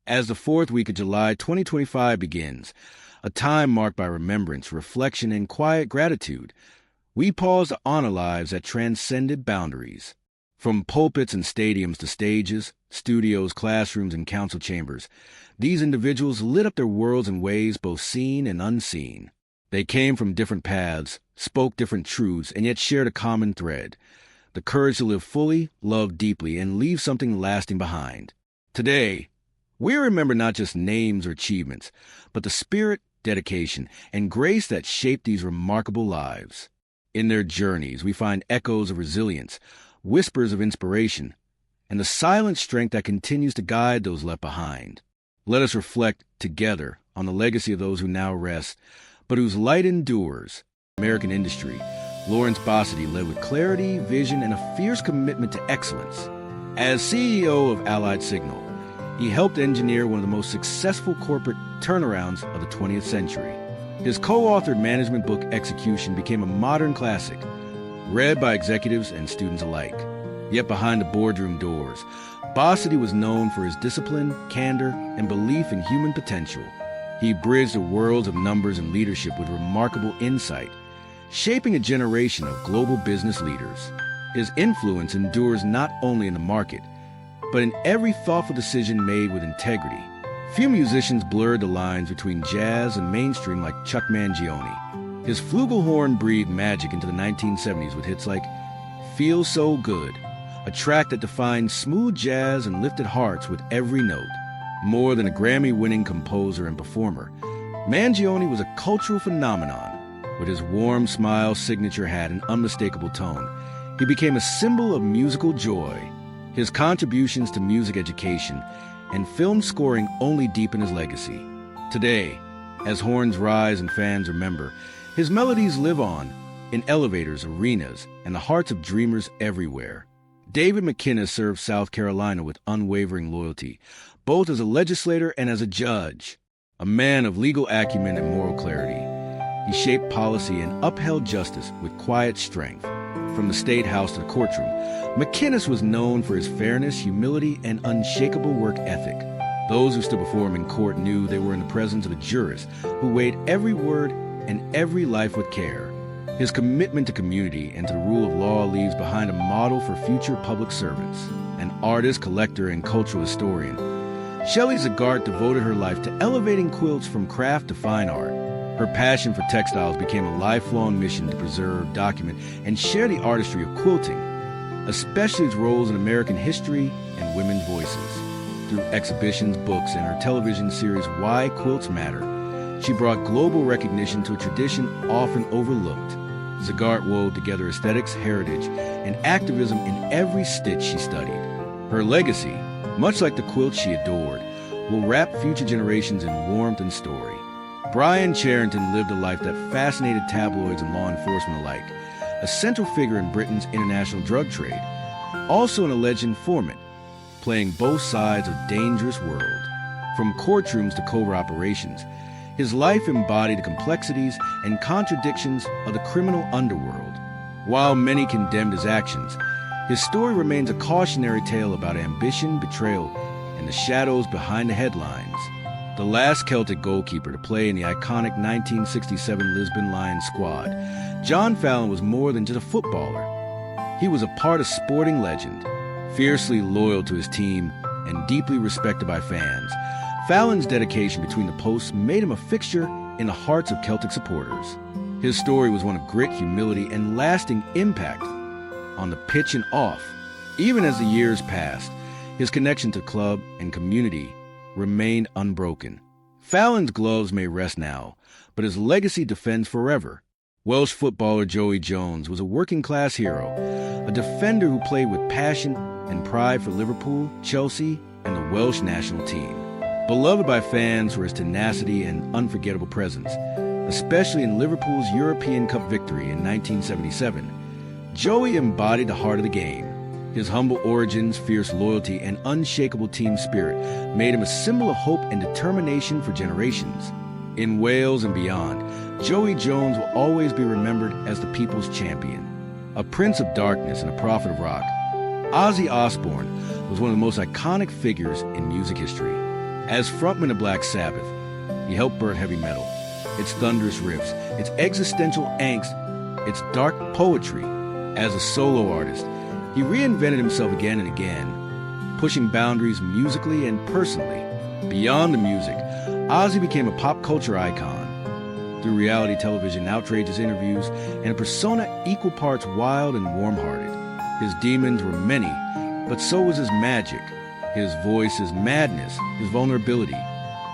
As the fourth week of July 2025 begins, a time marked by remembrance, reflection, and quiet gratitude, we pause to honor lives that transcended boundaries. From pulpits and stadiums to stages, studios, classrooms, and council chambers, these individuals lit up their worlds in ways both seen and unseen. They came from different paths, spoke different truths, and yet shared a common thread: the courage to live fully, love deeply, and leave something lasting behind. Today, we remember not just names or achievements, but the spirit, dedication, and grace that shaped these remarkable lives. In their journeys, we find echoes of resilience, whispers of inspiration, and the silent strength that continues to guide those left behind. Let us reflect together on the legacy of those who now rest, but whose light endures. American industry, Lawrence Bossidy led with clarity, vision, and a fierce commitment to excellence. As CEO of Allied Signal, he helped engineer one of the most successful corporate turnarounds of the 20th century. His co-authored management book, Execution, became a modern classic, read by executives and students alike. Yet behind the boardroom doors, Bossidy was known for his discipline, candor, and belief in human potential. He bridged the worlds of numbers and leadership with remarkable insight, shaping a generation of global business leaders. His influence endures not only in the market, but in every thoughtful decision made with integrity. Few musicians blurred the lines between jazz and mainstream like Chuck Mangione. His flugelhorn breathed magic into the 1970s with hits like Feel So Good, a track that defined smooth jazz and lifted hearts with every note. More than a Grammy-winning composer and performer, Mangione was a cultural phenomenon. With his warm smile, signature hat, and unmistakable tone, he became a symbol of musical joy. His contributions to music education and film scoring only deepen his legacy. Today, as horns rise and fans remember, his melodies live on in elevators, arenas, and the hearts of dreamers everywhere. David McKinnis served South Carolina with unwavering loyalty, both as a legislator and as a judge. A man of legal acumen and moral clarity, he shaped policy and upheld justice with quiet strength. From the State House to the courtroom, McKinnis was known for his fairness, humility, and unshakable work ethic. Those who stood before him in court knew they were in the presence of a jurist who weighed every word and every life with care. His commitment to community and to the rule of law leaves behind a model for future public servants. An artist, collector, and cultural historian, Shelley Zagart devoted her life to elevating quilts from craft to fine art. Her passion for textiles became a lifelong mission to preserve, document, and share the artistry of quilting, especially its roles in American history and women's voices. Through exhibitions, books, and her television series Why Quilts Matter, she brought global recognition to a tradition often overlooked. Zagart wove together aesthetics, heritage, and activism in every stitch she studied. Her legacy, much like the quilts she adored, will wrap future generations in warmth and story. Brian Charrington lived a life that fascinated tabloids and law enforcement alike, a central figure in Britain's international drug trade, also an alleged informant, playing both sides of a dangerous world. From courtrooms to covert operations, his life embodied the complexities and contradictions of the criminal underworld. While many condemned his actions, his story remains a cautionary tale about ambition, betrayal, and the shadows behind the headlines. The last Celtic goalkeeper to play in the iconic 1967 Lisbon Lions squad, John Fallon was more than just a footballer. He was a part of sporting legend, fiercely loyal to his team and deeply respected by fans. Fallon's dedication between the posts made him a fixture in the hearts of Celtic supporters. His story was one of grit, humility, and lasting impact on the pitch and off. Even as the years passed, his connection to club and community remained unbroken. Fallon's gloves may rest now, but his legacy defends forever. Welsh footballer Joey Jones was a working-class hero, a defender who played with passion and pride for Liverpool, Chelsea, and the Welsh national team. Beloved by fans for his tenacity and unforgettable presence, especially in Liverpool's European Cup victory in 1977, Joey embodied the heart of the game. His humble origins, fierce loyalty, and unshakable team spirit made him a symbol of hope and determination for generations. In Wales and beyond, Joey Jones will always be remembered as the people's champion. A prince of darkness and a prophet of rock, Ozzy Osbourne was one of the most iconic figures in music history. As frontman of Black Sabbath, he helped birth heavy metal, its thunderous riffs, its existential angst, its dark poetry. As a solo artist, he reinvented himself again and again, pushing boundaries musically and personally. Beyond the music, Ozzy became a pop culture icon. Through reality television, outrageous interviews, and a persona equal parts wild and warm-hearted. His demons were many, but so was his magic. His voice, his madness, his vulnerability.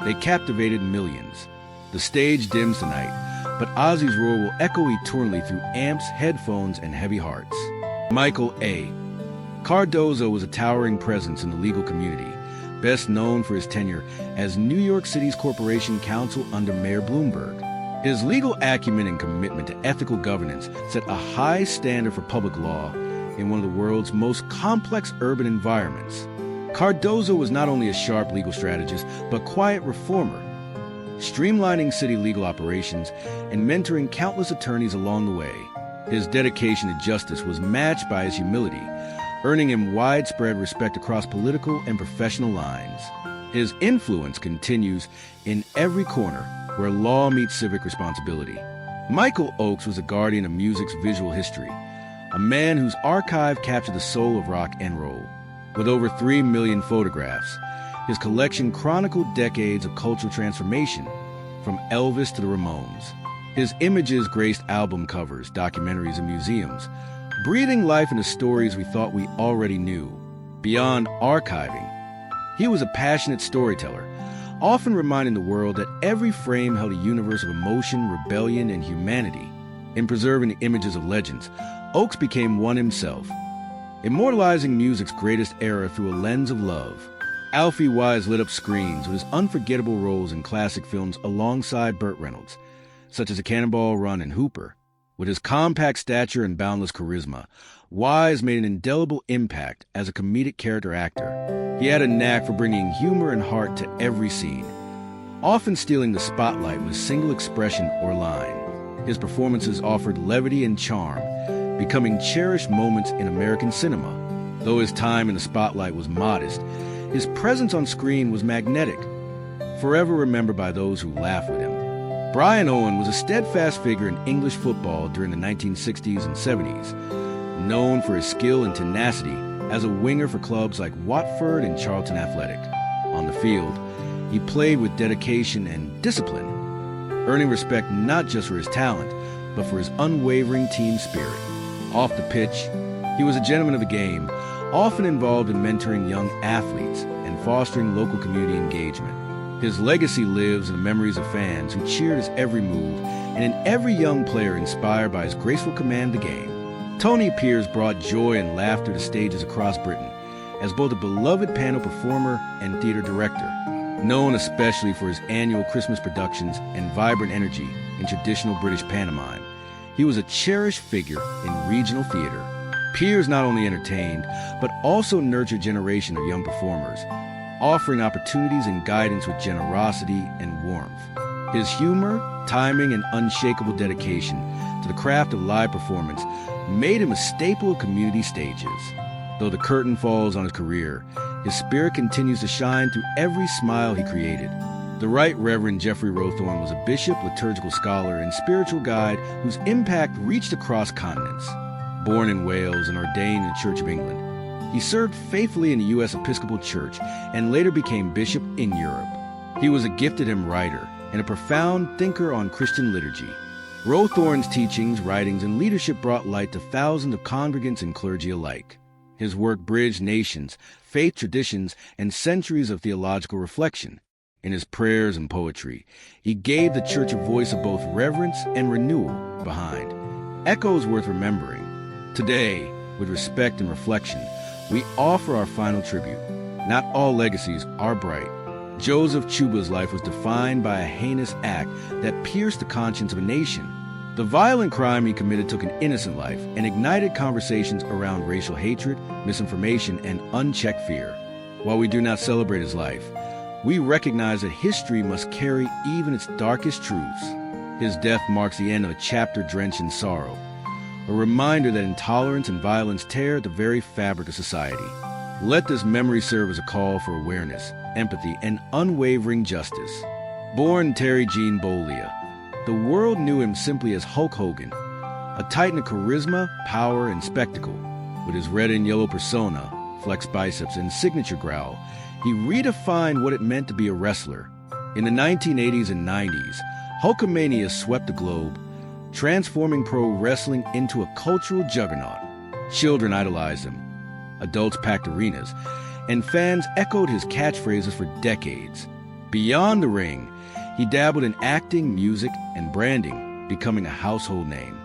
They captivated millions. The stage dims tonight, but Ozzy's roar will echo eternally through amps, headphones, and heavy hearts. Michael A. Cardozo was a towering presence in the legal community, best known for his tenure as New York City's Corporation Counsel under Mayor Bloomberg. His legal acumen and commitment to ethical governance set a high standard for public law in one of the world's most complex urban environments. Cardozo was not only a sharp legal strategist, but quiet reformer, streamlining city legal operations and mentoring countless attorneys along the way. His dedication to justice was matched by his humility, earning him widespread respect across political and professional lines. His influence continues in every corner where law meets civic responsibility. Michael Oakes was a guardian of music's visual history, a man whose archive captured the soul of rock and roll. With over 3 million photographs, his collection chronicled decades of cultural transformation, from Elvis to the Ramones. His images graced album covers, documentaries, and museums, breathing life into stories we thought we already knew. Beyond archiving, he was a passionate storyteller, often reminding the world that every frame held a universe of emotion, rebellion, and humanity. In preserving the images of legends, Oakes became one himself, immortalizing music's greatest era through a lens of love. Alfie Wise lit up screens with his unforgettable roles in classic films alongside Burt Reynolds, such as A Cannonball Run and Hooper. With his compact stature and boundless charisma, Wise made an indelible impact as a comedic character actor. He had a knack for bringing humor and heart to every scene, often stealing the spotlight with a single expression or line. His performances offered levity and charm, becoming cherished moments in American cinema. Though his time in the spotlight was modest, his presence on screen was magnetic, forever remembered by those who laughed with him. Brian Owen was a steadfast figure in English football during the 1960s and 70s, known for his skill and tenacity as a winger for clubs like Watford and Charlton Athletic. On the field, he played with dedication and discipline, earning respect not just for his talent, but for his unwavering team spirit. Off the pitch, he was a gentleman of the game, often involved in mentoring young athletes and fostering local community engagement. His legacy lives in the memories of fans who cheered his every move and in every young player inspired by his graceful command of the game. Tony Pierce brought joy and laughter to stages across Britain as both a beloved panel performer and theater director, known especially for his annual Christmas productions and vibrant energy in traditional British pantomime. He was a cherished figure in regional theater. Pierce not only entertained, but also nurtured a generation of young performers, offering opportunities and guidance with generosity and warmth. His humor, timing, and unshakable dedication to the craft of live performance made him a staple of community stages. Though the curtain falls on his career, his spirit continues to shine through every smile he created. The Right Reverend Jeffrey Rowthorne was a bishop, liturgical scholar, and spiritual guide whose impact reached across continents. Born in Wales and ordained in the Church of England, he served faithfully in the U.S. Episcopal Church and later became bishop in Europe. He was a gifted hymn writer and a profound thinker on Christian liturgy. Rowthorne's teachings, writings, and leadership brought light to thousands of congregants and clergy alike. His work bridged nations, faith traditions, and centuries of theological reflection. In his prayers and poetry, he gave the church a voice of both reverence and renewal behind echoes worth remembering. Today, with respect and reflection, we offer our final tribute. Not all legacies are bright. Joseph Chuba's life was defined by a heinous act that pierced the conscience of a nation. The violent crime he committed took an innocent life and ignited conversations around racial hatred, misinformation, and unchecked fear. While we do not celebrate his life, we recognize that history must carry even its darkest truths. His death marks the end of a chapter drenched in sorrow, a reminder that intolerance and violence tear at the very fabric of society. Let this memory serve as a call for awareness, empathy, and unwavering justice. Born Terry Gene Bollea, the world knew him simply as Hulk Hogan, a titan of charisma, power, and spectacle. With his red and yellow persona, flexed biceps, and signature growl, he redefined what it meant to be a wrestler. In the 1980s and 90s, Hulkamania swept the globe, transforming pro wrestling into a cultural juggernaut. Children idolized him, adults packed arenas, and fans echoed his catchphrases for decades. Beyond the ring, he dabbled in acting, music, and branding, becoming a household name.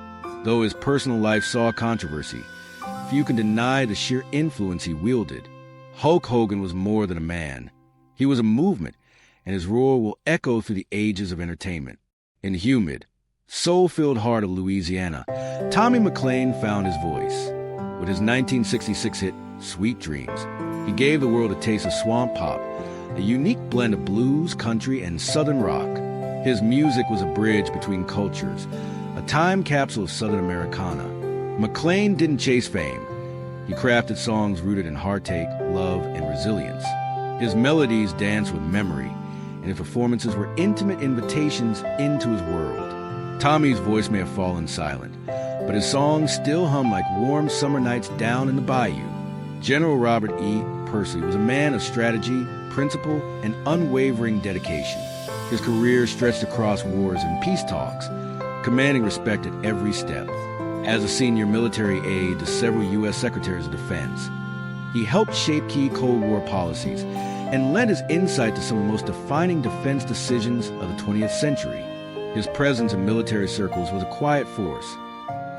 Though his personal life saw controversy, few can deny the sheer influence he wielded. Hulk Hogan was more than a man. He was a movement, and his roar will echo through the ages of entertainment. In humid, soul-filled heart of Louisiana, Tommy McLean found his voice. With his 1966 hit, Sweet Dreams, he gave the world a taste of swamp pop, a unique blend of blues, country, and southern rock. His music was a bridge between cultures, a time capsule of Southern Americana. McLean didn't chase fame. He crafted songs rooted in heartache, love, and resilience. His melodies danced with memory, and his performances were intimate invitations into his world. Tommy's voice may have fallen silent, but his songs still hum like warm summer nights down in the bayou. General Robert E. Percy was a man of strategy, principle, and unwavering dedication. His career stretched across wars and peace talks, commanding respect at every step. As a senior military aide to several U.S. Secretaries of Defense, he helped shape key Cold War policies and lent his insight to some of the most defining defense decisions of the 20th century. His presence in military circles was a quiet force.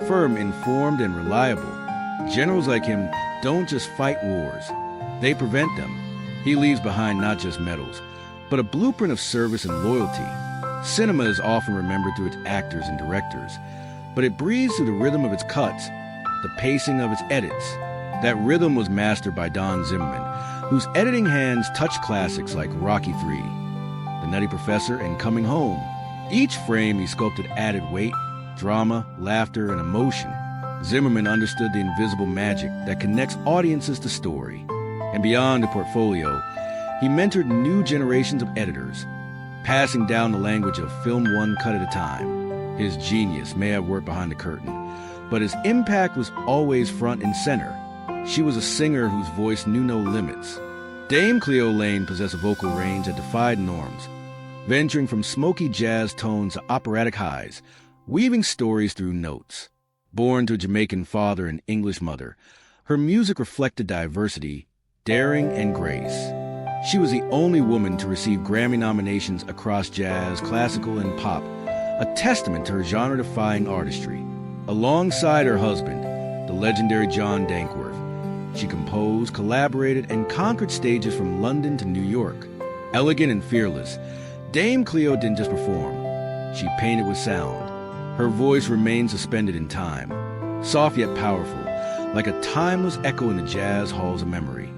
Firm, informed, and reliable, generals like him don't just fight wars, they prevent them. He leaves behind not just medals, but a blueprint of service and loyalty. Cinema is often remembered through its actors and directors, but it breathes through the rhythm of its cuts, the pacing of its edits. That rhythm was mastered by Don Zimmerman, whose editing hands touched classics like Rocky III, The Nutty Professor, and Coming Home. Each frame he sculpted added weight, drama, laughter, and emotion. Zimmerman understood the invisible magic that connects audiences to story. And beyond the portfolio, he mentored new generations of editors, passing down the language of film one cut at a time. His genius may have worked behind the curtain, but his impact was always front and center. She was a singer whose voice knew no limits. Dame Cleo Lane possessed a vocal range that defied norms, venturing from smoky jazz tones to operatic highs, weaving stories through notes. Born to a Jamaican father and English mother, her music reflected diversity, daring, and grace. She was the only woman to receive Grammy nominations across jazz, classical, and pop, a testament to her genre-defying artistry. Alongside her husband, the legendary John Dankworth, she composed, collaborated, and conquered stages from London to New York. Elegant and fearless, Dame Cleo didn't just perform, she painted with sound. Her voice remained suspended in time, soft yet powerful, like a timeless echo in the jazz halls of memory.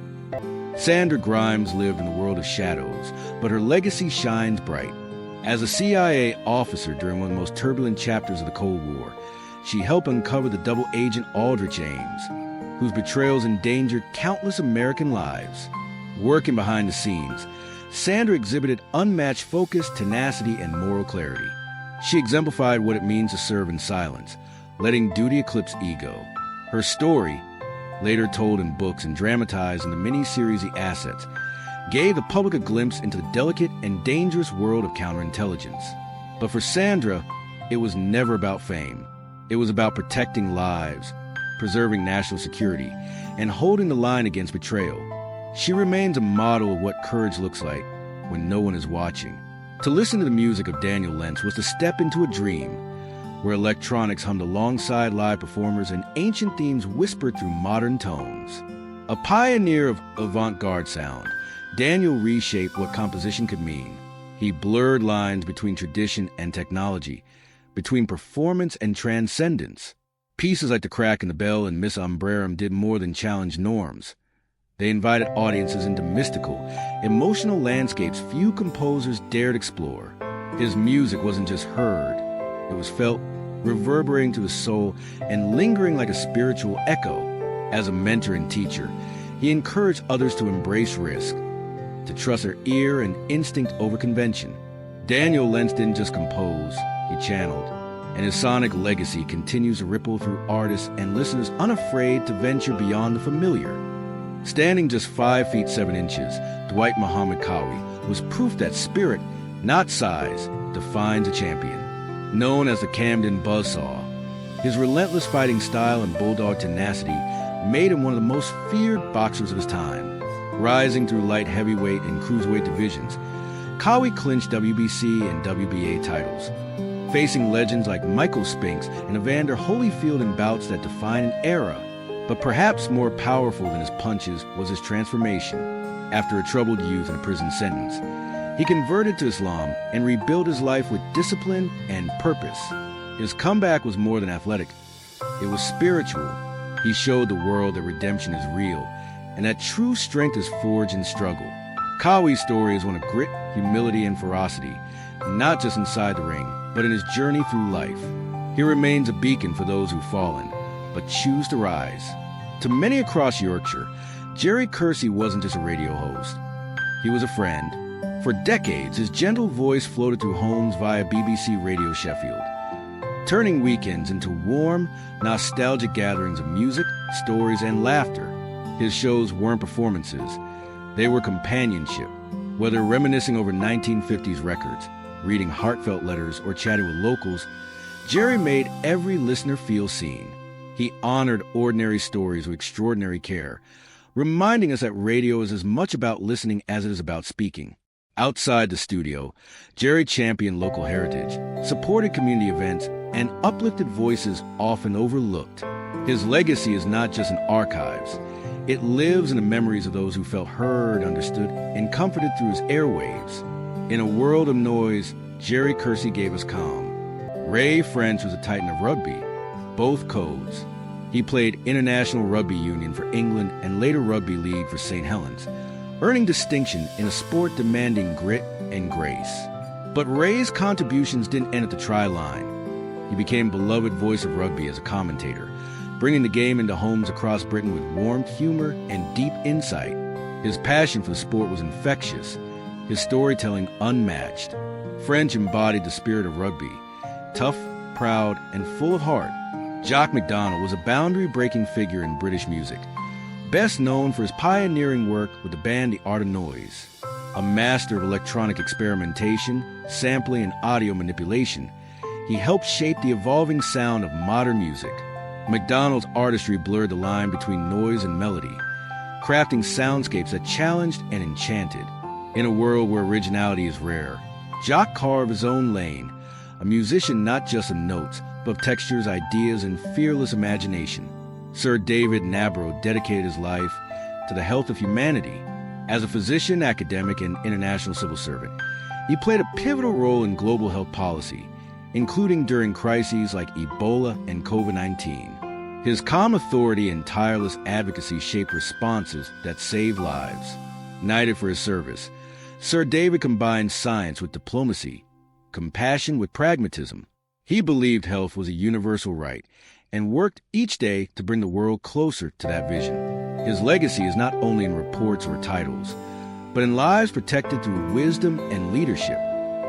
Sandra Grimes lived in the world of shadows, but her legacy shines bright. As a CIA officer during one of the most turbulent chapters of the Cold War, she helped uncover the double agent Aldrich Ames, whose betrayals endangered countless American lives. Working behind the scenes, Sandra exhibited unmatched focus, tenacity, and moral clarity. She exemplified what it means to serve in silence, letting duty eclipse ego. Her story, later told in books and dramatized in the miniseries The Assets, gave the public a glimpse into the delicate and dangerous world of counterintelligence. But for Sandra, it was never about fame. It was about protecting lives, preserving national security, and holding the line against betrayal. She remains a model of what courage looks like when no one is watching. To listen to the music of Daniel Lentz was to step into a dream, where electronics hummed alongside live performers and ancient themes whispered through modern tones. A pioneer of avant-garde sound, Daniel reshaped what composition could mean. He blurred lines between tradition and technology, between performance and transcendence. Pieces like The Crack in the Bell and Miss Umbrarum did more than challenge norms. They invited audiences into mystical, emotional landscapes few composers dared explore. His music wasn't just heard, it was felt, reverberating to the soul and lingering like a spiritual echo. As a mentor and teacher, he encouraged others to embrace risk, to trust her ear and instinct over convention. Daniel Lentz didn't just compose, he channeled, and his sonic legacy continues to ripple through artists and listeners unafraid to venture beyond the familiar. Standing just 5 feet 7 inches, Dwight Muhammad Qawi was proof that spirit, not size, defines a champion. Known as the Camden Buzzsaw, his relentless fighting style and bulldog tenacity made him one of the most feared boxers of his time. Rising through light heavyweight and cruiserweight divisions, Qawi clinched WBC and WBA titles, facing legends like Michael Spinks and Evander Holyfield in bouts that define an era. But perhaps more powerful than his punches was his transformation. After a troubled youth and a prison sentence, he converted to Islam and rebuilt his life with discipline and purpose. His comeback was more than athletic. It was spiritual. He showed the world that redemption is real and that true strength is forged in struggle. Qawi's story is one of grit, humility, and ferocity, not just inside the ring, but in his journey through life. He remains a beacon for those who've fallen, but choose to rise. To many across Yorkshire, Jerry Kersey wasn't just a radio host. He was a friend. For decades, his gentle voice floated through homes via BBC Radio Sheffield, turning weekends into warm, nostalgic gatherings of music, stories, and laughter. His shows weren't performances. They were companionship. Whether reminiscing over 1950s records, reading heartfelt letters, or chatting with locals, Jerry made every listener feel seen. He honored ordinary stories with extraordinary care, reminding us that radio is as much about listening as it is about speaking. Outside the studio, Jerry championed local heritage, supported community events, and uplifted voices often overlooked. His legacy is not just in archives. It lives in the memories of those who felt heard, understood, and comforted through his airwaves. In a world of noise, Jerry Kersey gave us calm. Ray French was a titan of rugby, both codes. He played international rugby union for England and later rugby league for St. Helens, earning distinction in a sport demanding grit and grace. But Ray's contributions didn't end at the try line. He became beloved voice of rugby as a commentator, bringing the game into homes across Britain with warmth, humor, and deep insight. His passion for the sport was infectious, his storytelling unmatched. French embodied the spirit of rugby, tough, proud, and full of heart. Jock MacDonald was a boundary-breaking figure in British music, best known for his pioneering work with the band The Art of Noise. A master of electronic experimentation, sampling, and audio manipulation, he helped shape the evolving sound of modern music. MacDonald's artistry blurred the line between noise and melody, crafting soundscapes that challenged and enchanted. In a world where originality is rare, Jock carved his own lane, a musician not just of notes, but of textures, ideas, and fearless imagination. Sir David Nabro dedicated his life to the health of humanity. As a physician, academic, and international civil servant, he played a pivotal role in global health policy, including during crises like Ebola and COVID-19. His calm authority and tireless advocacy shaped responses that saved lives. Knighted for his service, Sir David combined science with diplomacy, compassion with pragmatism. He believed health was a universal right and worked each day to bring the world closer to that vision. His legacy is not only in reports or titles, but in lives protected through wisdom and leadership.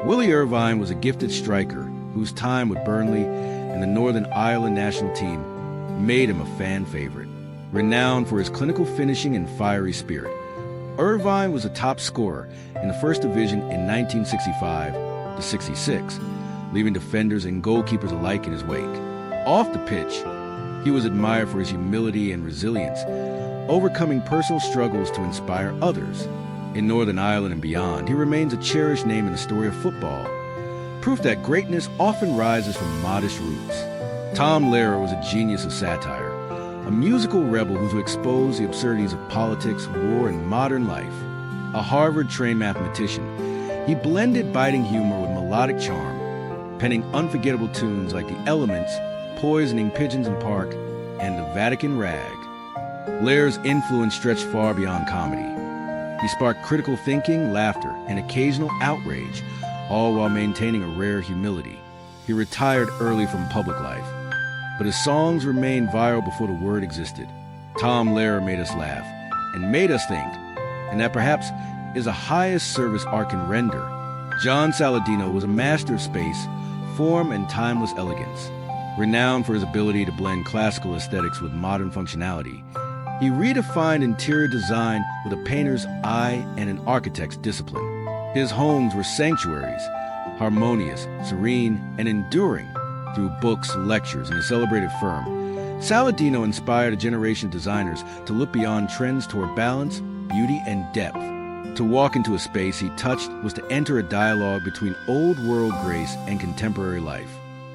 Willie Irvine was a gifted striker whose time with Burnley and the Northern Ireland national team made him a fan favorite. Renowned for his clinical finishing and fiery spirit, Irvine was a top scorer in the First Division in 1965-66, leaving defenders and goalkeepers alike in his wake. Off the pitch, he was admired for his humility and resilience, overcoming personal struggles to inspire others. In Northern Ireland and beyond, he remains a cherished name in the story of football, proof that greatness often rises from modest roots. Tom Lehrer was a genius of satire, a musical rebel who exposed the absurdities of politics, war, and modern life. A Harvard-trained mathematician, he blended biting humor with melodic charm, penning unforgettable tunes like The Elements, Poisoning Pigeons in Park, and The Vatican Rag. Lehrer's influence stretched far beyond comedy. He sparked critical thinking, laughter, and occasional outrage, all while maintaining a rare humility. He retired early from public life, but his songs remained viral before the word existed. Tom Lehrer made us laugh and made us think, and that perhaps is the highest service art can render. John Saladino was a master of space, form, and timeless elegance. Renowned for his ability to blend classical aesthetics with modern functionality, he redefined interior design with a painter's eye and an architect's discipline. His homes were sanctuaries, harmonious, serene, and enduring through books, lectures, and a celebrated firm. Saladino inspired a generation of designers to look beyond trends toward balance, beauty, and depth. To walk into a space he touched was to enter a dialogue between old-world grace and contemporary life.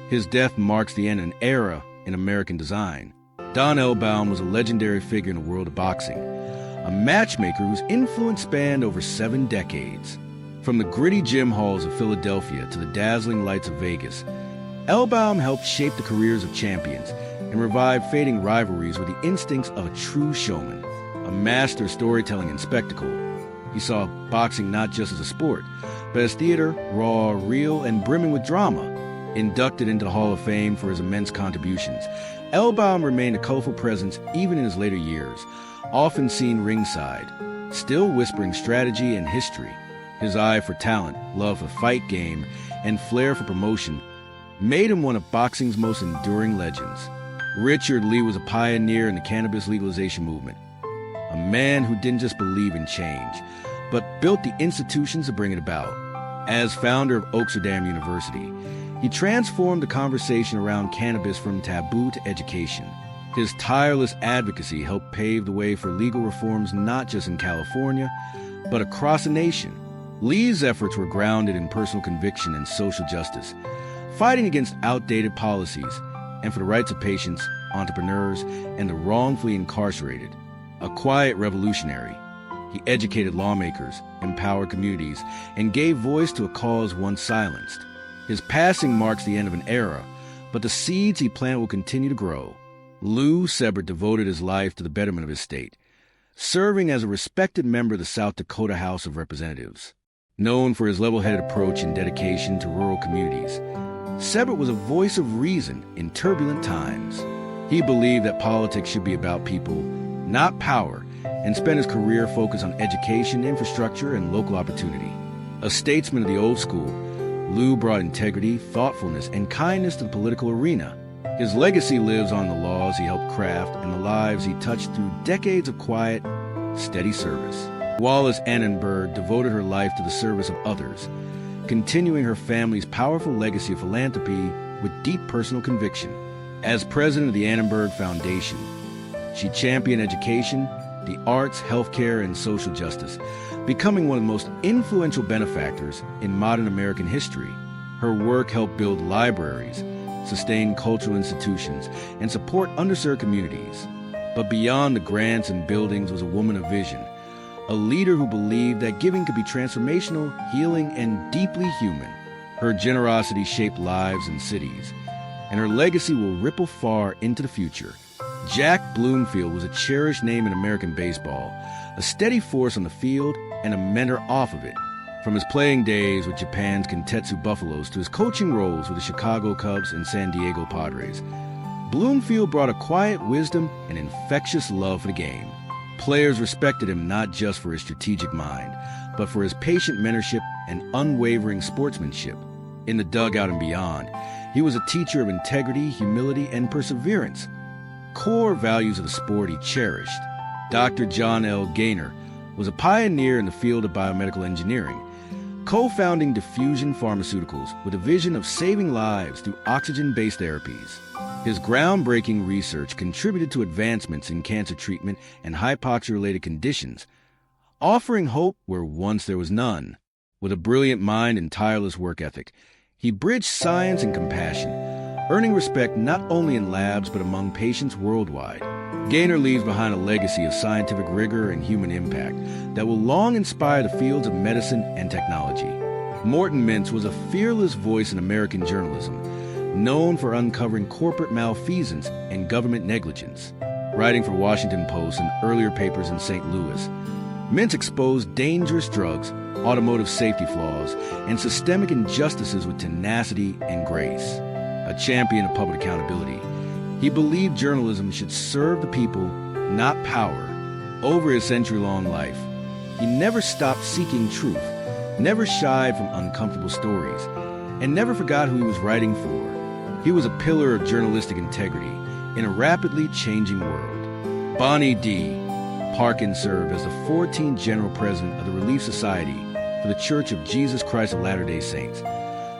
His death marks the end of an era in American design. Don Elbaum was a legendary figure in the world of boxing, a matchmaker whose influence spanned over 7 decades. From the gritty gym halls of Philadelphia to the dazzling lights of Vegas, Elbaum helped shape the careers of champions and revive fading rivalries with the instincts of a true showman. A master of storytelling and spectacle, he saw boxing not just as a sport, but as theater, raw, real, and brimming with drama. Inducted into the Hall of Fame for his immense contributions, Elbaum remained a colorful presence even in his later years, often seen ringside, still whispering strategy and history. His eye for talent, love for fight game, and flair for promotion made him one of boxing's most enduring legends. Richard Lee was a pioneer in the cannabis legalization movement, a man who didn't just believe in change, but built the institutions to bring it about. As founder of Oxford University, he transformed the conversation around cannabis from taboo to education. His tireless advocacy helped pave the way for legal reforms not just in California, but across the nation. Lee's efforts were grounded in personal conviction and social justice, fighting against outdated policies and for the rights of patients, entrepreneurs, and the wrongfully incarcerated. A quiet revolutionary, he educated lawmakers, empowered communities, and gave voice to a cause once silenced. His passing marks the end of an era, but the seeds he planted will continue to grow. Lou Sebert devoted his life to the betterment of his state, serving as a respected member of the South Dakota House of Representatives. Known for his level-headed approach and dedication to rural communities, Sebert was a voice of reason in turbulent times. He believed that politics should be about people, not power, and spent his career focused on education, infrastructure, and local opportunity. A statesman of the old school, Lou brought integrity, thoughtfulness, and kindness to the political arena. His legacy lives on the laws he helped craft and the lives he touched through decades of quiet, steady service. Wallace Annenberg devoted her life to the service of others, continuing her family's powerful legacy of philanthropy with deep personal conviction. As president of the Annenberg Foundation, she championed education, the arts, healthcare, and social justice, becoming one of the most influential benefactors in modern American history. Her work helped build libraries, sustain cultural institutions, and support underserved communities. But beyond the grants and buildings was a woman of vision, a leader who believed that giving could be transformational, healing, and deeply human. Her generosity shaped lives and cities, and her legacy will ripple far into the future. Jack Bloomfield was a cherished name in American baseball, a steady force on the field and a mentor off of it. From his playing days with Japan's Kintetsu Buffaloes to his coaching roles with the Chicago Cubs and San Diego Padres, Bloomfield brought a quiet wisdom and infectious love for the game. Players respected him not just for his strategic mind, but for his patient mentorship and unwavering sportsmanship. In the dugout and beyond, he was a teacher of integrity, humility, and perseverance, core values of the sport he cherished. Dr. John L. Gaynor was a pioneer in the field of biomedical engineering, co-founding Diffusion Pharmaceuticals with a vision of saving lives through oxygen-based therapies. His groundbreaking research contributed to advancements in cancer treatment and hypoxia-related conditions, offering hope where once there was none. With a brilliant mind and tireless work ethic, he bridged science and compassion, earning respect not only in labs but among patients worldwide. Gaynor leaves behind a legacy of scientific rigor and human impact that will long inspire the fields of medicine and technology. Morton Mintz was a fearless voice in American journalism, known for uncovering corporate malfeasance and government negligence. Writing for Washington Post and earlier papers in St. Louis, Mintz exposed dangerous drugs, automotive safety flaws, and systemic injustices with tenacity and grace. A champion of public accountability, he believed journalism should serve the people, not power. Over his century-long life, He never stopped seeking truth, never shied from uncomfortable stories, and never forgot who he was writing for. He was a pillar of journalistic integrity in a rapidly changing world. Bonnie D. Parkin served as the 14th General President of the Relief Society for the Church of Jesus Christ of Latter-day Saints,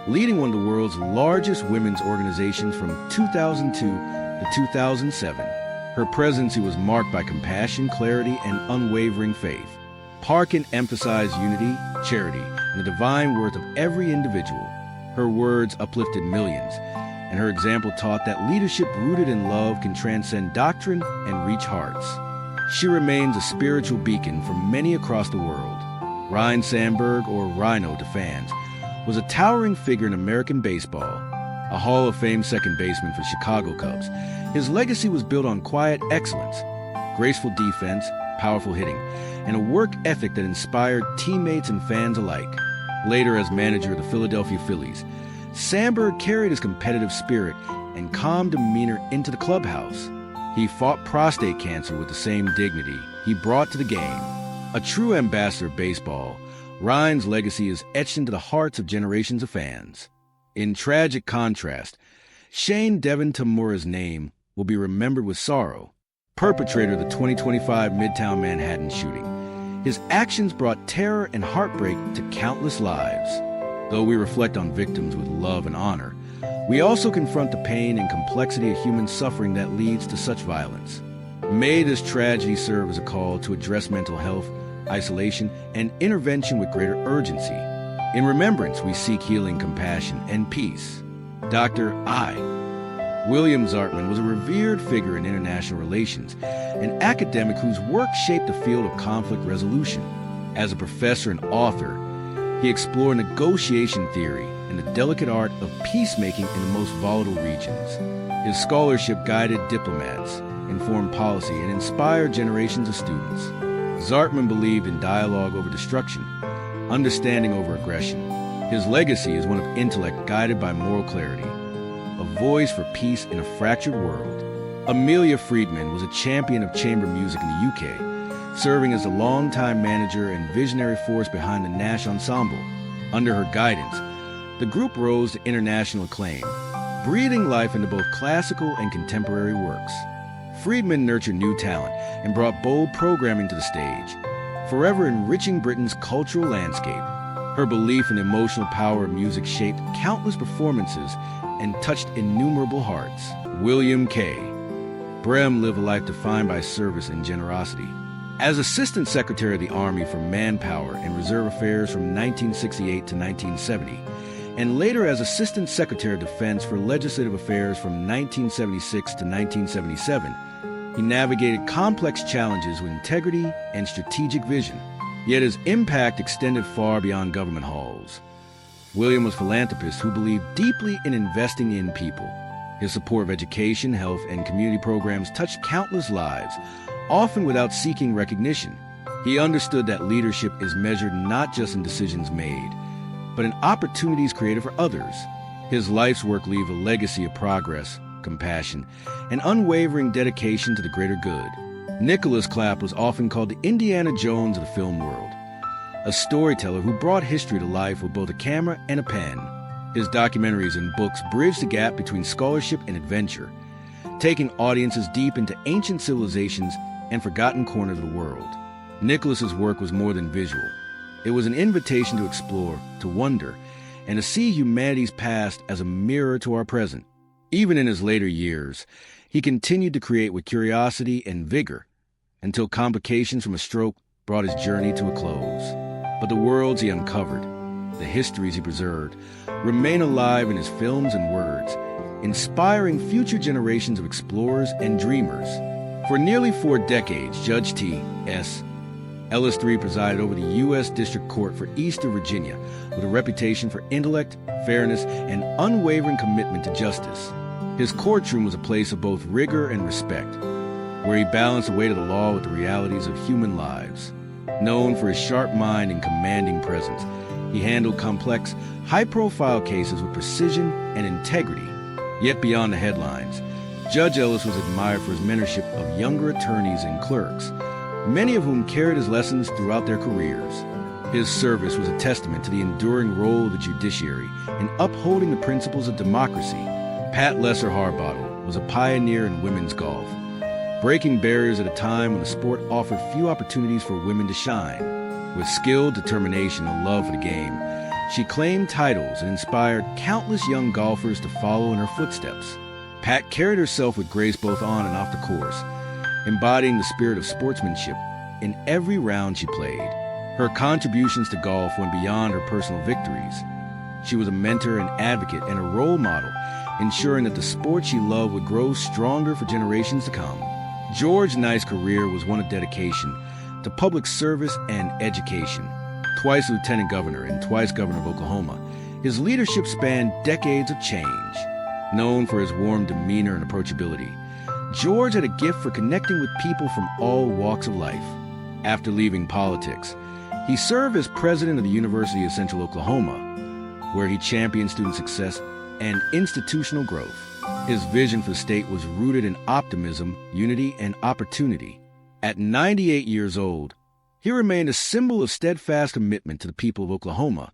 leading one of the world's largest women's organizations from 2002 to 2007. Her presidency was marked by compassion, clarity, and unwavering faith. Parkin emphasized unity, charity, and the divine worth of every individual. Her words uplifted millions, and her example taught that leadership rooted in love can transcend doctrine and reach hearts. She remains a spiritual beacon for many across the world. Ryne Sandberg, or Rhino to fans, was a towering figure in American baseball, a Hall of Fame second baseman for Chicago Cubs. His legacy was built on quiet excellence, graceful defense, powerful hitting, and a work ethic that inspired teammates and fans alike. Later, as manager of the Philadelphia Phillies, Sandberg carried his competitive spirit and calm demeanor into the clubhouse. He fought prostate cancer with the same dignity he brought to the game. A true ambassador of baseball, Ryne's legacy is etched into the hearts of generations of fans. In tragic contrast, Shane Devon Tamura's name will be remembered with sorrow. Perpetrator of the 2025 Midtown Manhattan shooting, his actions brought terror and heartbreak to countless lives. Though we reflect on victims with love and honor, we also confront the pain and complexity of human suffering that leads to such violence. May this tragedy serve as a call to address mental health, isolation, and intervention with greater urgency. In remembrance, we seek healing, compassion, and peace. Dr. I. William Zartman was a revered figure in international relations, an academic whose work shaped the field of conflict resolution. As a professor and author, he explored negotiation theory and the delicate art of peacemaking in the most volatile regions. His scholarship guided diplomats, informed policy, and inspired generations of students. Zartman believed in dialogue over destruction, understanding over aggression. His legacy is one of intellect guided by moral clarity, a voice for peace in a fractured world. Amelia Friedman was a champion of chamber music in the UK, serving as the longtime manager and visionary force behind the Nash Ensemble. Under her guidance, the group rose to international acclaim, breathing life into both classical and contemporary works. Friedman nurtured new talent and brought bold programming to the stage, forever enriching Britain's cultural landscape. Her belief in the emotional power of music shaped countless performances and touched innumerable hearts. William K. Brehm lived a life defined by service and generosity. As Assistant Secretary of the Army for Manpower and Reserve Affairs from 1968 to 1970, and later as Assistant Secretary of Defense for Legislative Affairs from 1976 to 1977, he navigated complex challenges with integrity and strategic vision. Yet his impact extended far beyond government halls. William was a philanthropist who believed deeply in investing in people. His support of education, health, and community programs touched countless lives, often without seeking recognition. He understood that leadership is measured not just in decisions made, but in opportunities created for others. His life's work leaves a legacy of progress, compassion, and unwavering dedication to the greater good. Nicholas Clapp was often called the Indiana Jones of the film world, a storyteller who brought history to life with both a camera and a pen. His documentaries and books bridge the gap between scholarship and adventure, taking audiences deep into ancient civilizations and forgotten corners of the world. Nicholas's work was more than visual. It was an invitation to explore, to wonder, and to see humanity's past as a mirror to our present. Even in his later years, he continued to create with curiosity and vigor until complications from a stroke brought his journey to a close. But the worlds he uncovered, the histories he preserved, remain alive in his films and words, inspiring future generations of explorers and dreamers. For nearly 4 decades, Judge T.S. Ellis III presided over the U.S. District Court for Eastern Virginia with a reputation for intellect, fairness, and unwavering commitment to justice. His courtroom was a place of both rigor and respect, where he balanced the weight of the law with the realities of human lives. Known for his sharp mind and commanding presence, he handled complex, high-profile cases with precision and integrity. Yet beyond the headlines, Judge Ellis was admired for his mentorship of younger attorneys and clerks, many of whom carried his lessons throughout their careers. His service was a testament to the enduring role of the judiciary in upholding the principles of democracy. Pat Lesser-Harbottle was a pioneer in women's golf, breaking barriers at a time when the sport offered few opportunities for women to shine. With skill, determination, and love for the game, she claimed titles and inspired countless young golfers to follow in her footsteps. Pat carried herself with grace both on and off the course, embodying the spirit of sportsmanship in every round she played. Her contributions to golf went beyond her personal victories. She was a mentor, an advocate, and a role model, ensuring that the sport she loved would grow stronger for generations to come. George Knight's career was one of dedication to public service and education. Twice lieutenant governor and twice governor of Oklahoma, his leadership spanned decades of change. Known for his warm demeanor and approachability, George had a gift for connecting with people from all walks of life. After leaving politics, he served as president of the University of Central Oklahoma, where he championed student success and institutional growth. His vision for the state was rooted in optimism, unity, and opportunity. At 98 years old, he remained a symbol of steadfast commitment to the people of Oklahoma,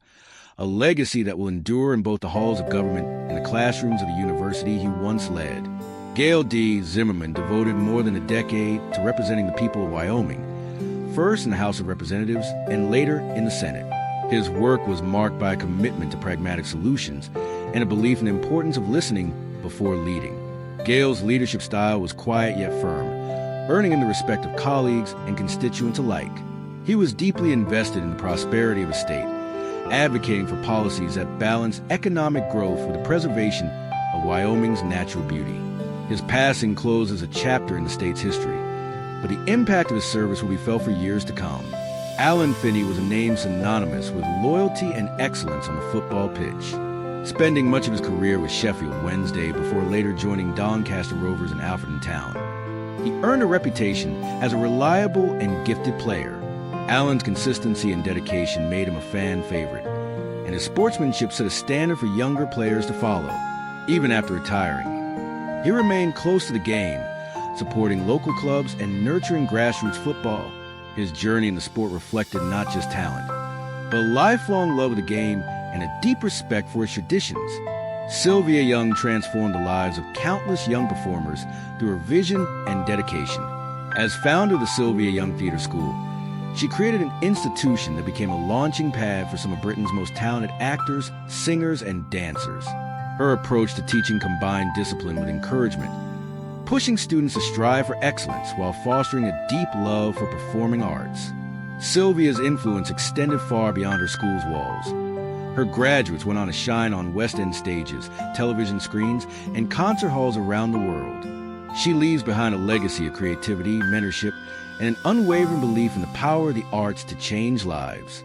a legacy that will endure in both the halls of government and the classrooms of the university he once led. Gail D. Zimmerman devoted more than a decade to representing the people of Wyoming, first in the House of Representatives and later in the Senate. His work was marked by a commitment to pragmatic solutions and a belief in the importance of listening before leading. Gail's leadership style was quiet yet firm, earning him the respect of colleagues and constituents alike. He was deeply invested in the prosperity of his state, advocating for policies that balance economic growth with the preservation of Wyoming's natural beauty. His passing closes a chapter in the state's history, but the impact of his service will be felt for years to come. Alan Finney was a name synonymous with loyalty and excellence on the football pitch, spending much of his career with Sheffield Wednesday before later joining Doncaster Rovers in Alfreton Town. He earned a reputation as a reliable and gifted player. Alan's consistency and dedication made him a fan favorite, and his sportsmanship set a standard for younger players to follow. Even after retiring, he remained close to the game, supporting local clubs and nurturing grassroots football. His journey in the sport reflected not just talent, but a lifelong love of the game and a deep respect for its traditions. Sylvia Young transformed the lives of countless young performers through her vision and dedication. As founder of the Sylvia Young Theatre School, she created an institution that became a launching pad for some of Britain's most talented actors, singers, and dancers. Her approach to teaching combined discipline with encouragement, pushing students to strive for excellence while fostering a deep love for performing arts. Sylvia's influence extended far beyond her school's walls. Her graduates went on to shine on West End stages, television screens, and concert halls around the world. She leaves behind a legacy of creativity, mentorship, and an unwavering belief in the power of the arts to change lives.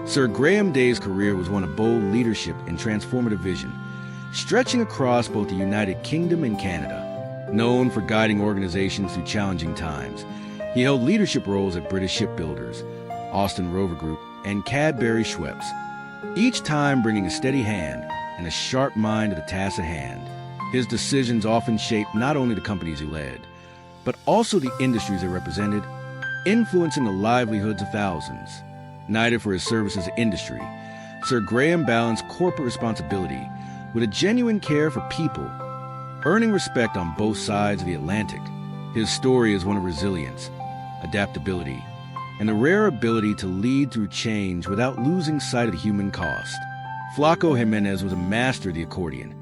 Sir Graham Day's career was one of bold leadership and transformative vision, stretching across both the United Kingdom and Canada. Known for guiding organizations through challenging times, he held leadership roles at British shipbuilders, Austin Rover Group, and Cadbury Schweppes, each time bringing a steady hand and a sharp mind to the task at hand. His decisions often shaped not only the companies he led, but also the industries they represented, influencing the livelihoods of thousands. Knighted for his services to industry, Sir Graham balanced corporate responsibility with a genuine care for people, earning respect on both sides of the Atlantic. His story is one of resilience, adaptability, and the rare ability to lead through change without losing sight of the human cost. Flaco Jimenez was a master of the accordion,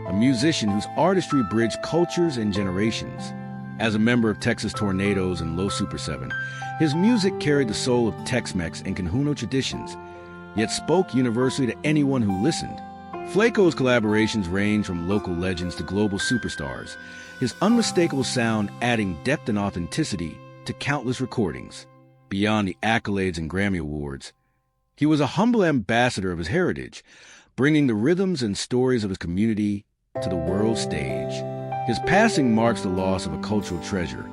a musician whose artistry bridged cultures and generations. As a member of Texas Tornadoes and Los Super 7, his music carried the soul of Tex-Mex and Cajuno traditions, yet spoke universally to anyone who listened. Flaco's collaborations range from local legends to global superstars, his unmistakable sound adding depth and authenticity to countless recordings. Beyond the accolades and Grammy Awards, he was a humble ambassador of his heritage, bringing the rhythms and stories of his community to the world stage. His passing marks the loss of a cultural treasure,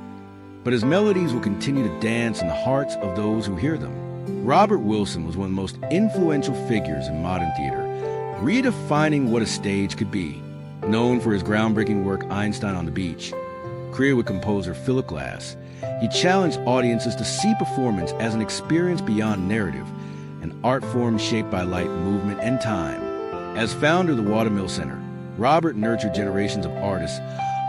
but his melodies will continue to dance in the hearts of those who hear them. Robert Wilson was one of the most influential figures in modern theater, redefining what a stage could be. Known for his groundbreaking work Einstein on the Beach, created with composer Philip Glass. He challenged audiences to see performance as an experience beyond narrative, an art form shaped by light, movement, and time. As founder of the Watermill Center, Robert nurtured generations of artists,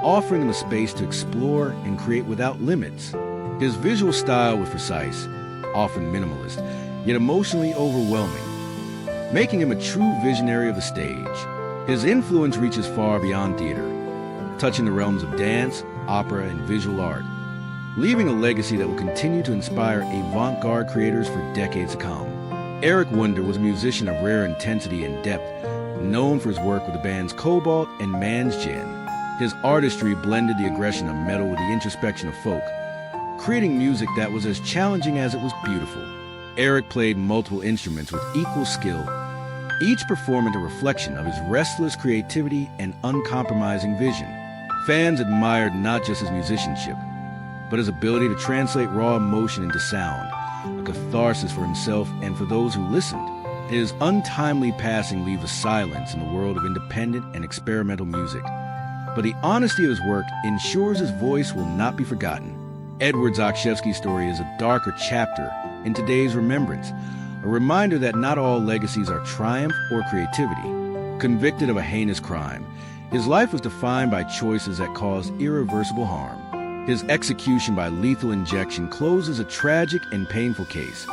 offering them a space to explore and create without limits. His visual style was precise, often minimalist, yet emotionally overwhelming, making him a true visionary of the stage. His influence reaches far beyond theater, touching the realms of dance, opera, and visual art, leaving a legacy that will continue to inspire avant-garde creators for decades to come. Eric Wunder was a musician of rare intensity and depth, known for his work with the bands Cobalt and Man's Gin. His artistry blended the aggression of metal with the introspection of folk, creating music that was as challenging as it was beautiful. Eric played multiple instruments with equal skill, each performing a reflection of his restless creativity and uncompromising vision. Fans admired not just his musicianship, but his ability to translate raw emotion into sound, a catharsis for himself and for those who listened. His untimely passing leaves a silence in the world of independent and experimental music, but the honesty of his work ensures his voice will not be forgotten. Edward Zakshevsky's story is a darker chapter in today's remembrance, a reminder that not all legacies are triumph or creativity. Convicted of a heinous crime, his life was defined by choices that caused irreversible harm. His execution by lethal injection closes a tragic and painful case,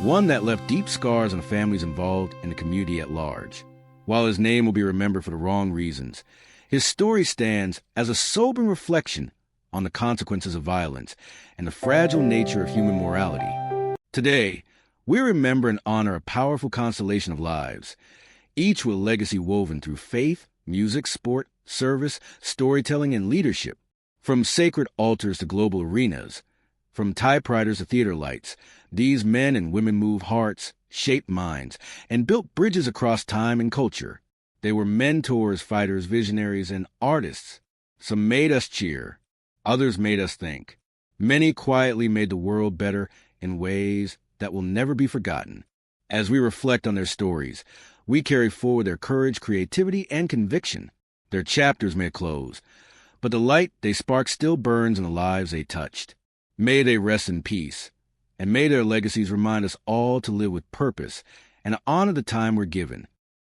one that left deep scars on the families involved and the community at large. While his name will be remembered for the wrong reasons, his story stands as a sobering reflection on the consequences of violence and the fragile nature of human morality. Today, we remember and honor a powerful constellation of lives, each with a legacy woven through faith, music, sport, service, storytelling, and leadership. From sacred altars to global arenas, from typewriters to theater lights, these men and women moved hearts, shaped minds, and built bridges across time and culture. They were mentors, fighters, visionaries, and artists. Some made us cheer, others made us think. Many quietly made the world better in ways that will never be forgotten. As we reflect on their stories, we carry forward their courage, creativity, and conviction. Their chapters may close, but the light they sparked still burns in the lives they touched. May they rest in peace, and may their legacies remind us all to live with purpose and to honor the time we're given.